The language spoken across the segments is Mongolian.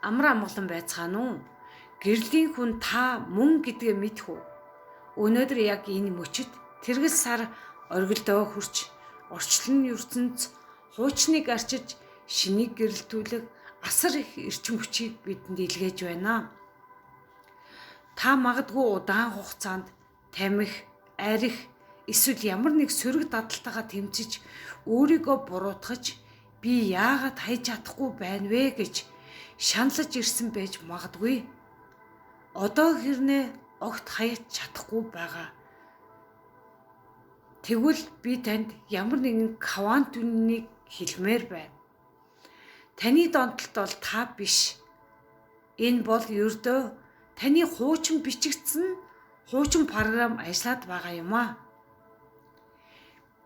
амар амгалан байцгаана уу? Гэрлийн хүн та мөн гэдгээ мэдэх үү? Өнөөдөр яг энэ мөчид тэргэл сар оргилдоо хүрч орчлон ертөнц хуучныг арчиж шинийг гэрэлтүүлэх асар их эрчим хүчийг бидэнд илгээж байна. Та магадгүй удаан хугацаанд тамхи, арх, эсвэл ямар нэг сөрөг дадалтайгаа тэмцэж өөрийгөө буруутгаж би яагаад хайж чадахгүй байна вэ гэж шаналж ирсэн байж магадгүй. Одоо хэрнээ огт хаяж чадахгүй байгаа. Тэгвэл би танд ямар нэгэн квант үннийг хэлмээр байна. Таны донтолт бол та биш. Энэ бол ердөө таны хуучин бичигдсэн хуучин програм ажиллаад байгаа юм аа.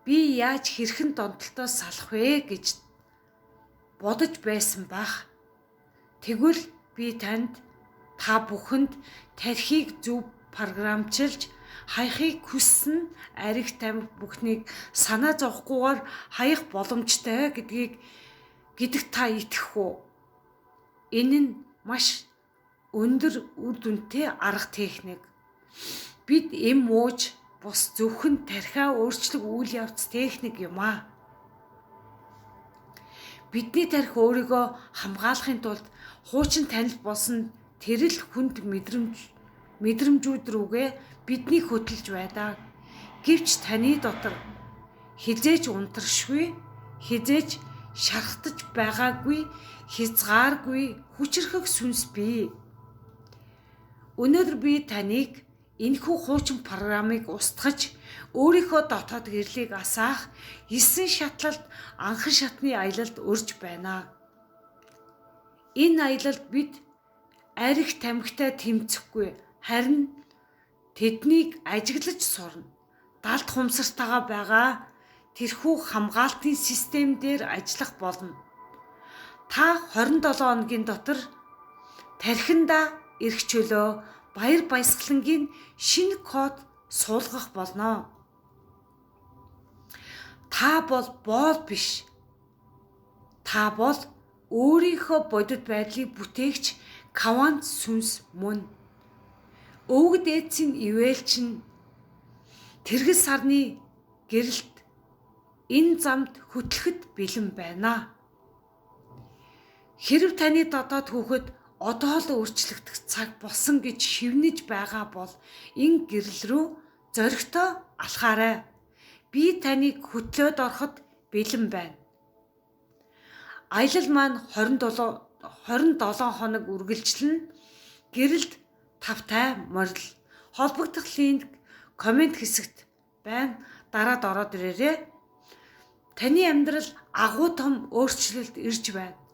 Би яаж хэрхэн донтолтоос салах вэ гэж бодож байсан бах. Тэгвэл би танд та бүхэнд тархийг зөв програмчилж хаяхыг хүссэн арх тамхи бүхнийг санаа зовхгүйгээр хаях боломжтой гэдэгт та итгэх үү? Энэ нь маш өндөр үр дүнтэй арга техник. Бид эм ууж бус зөвхөн тархиа өөрчлөх үйл явц техник юм аа. Бидний тархи өөрийгөө хамгаалахын тулд хуучин танил болсон тэрл хүнд мэдрэмжүүд рүүгээ бидний хөтлөж байдаг. Гэвч таны дотор хизээж унтрашгүй, хизээж шархтаж байгаагүй, хязгааргүй хүчрхэг сүнс бий. Өнөөдөр би таныг энэхүү хуучин програмыг устгаж өөрийнхөө дотоод гэрлийг асаах 9 шатлалд анхан шатны аялалд урьж байна. Энэ аялалд бид арх тамхитай тэмцэхгүй, харин тэднийг ажиглаж сурна. Далд хумсартайгаа байгаа тэрхүү хамгаалтын систем дээр ажиллах болно. Та 27 хоногийн дотор тархинда эрх чөлөө, баяр баясгалангийн шинэ код суулгах болно. Та бол боол биш. Та бол өөрийнхөө бодит байдлыг бүтээгч квант сүнс мөн. Өвгд эцсийн ивэлч нь тэргэл сарны гэрэлт энэ замд хөтлөхөд бэлэн байна. Хэрв таны дотоод хүүхэд одоо л өөрчлөгдөх цаг болсон гэж шивнэж байгаа бол энэ гэрэл рүү зоригтой алхаарай. Би таныг хөтлөөд ороход бэлэн байна. Аялал маань 27 хоног үргэлжлэн гэрэлд тавтай морил холбогдох линк комент хэсэгт байна. Дараад ороод ирээрэй. Таны амьдрал агуу том өөрчлөлт ирж байна.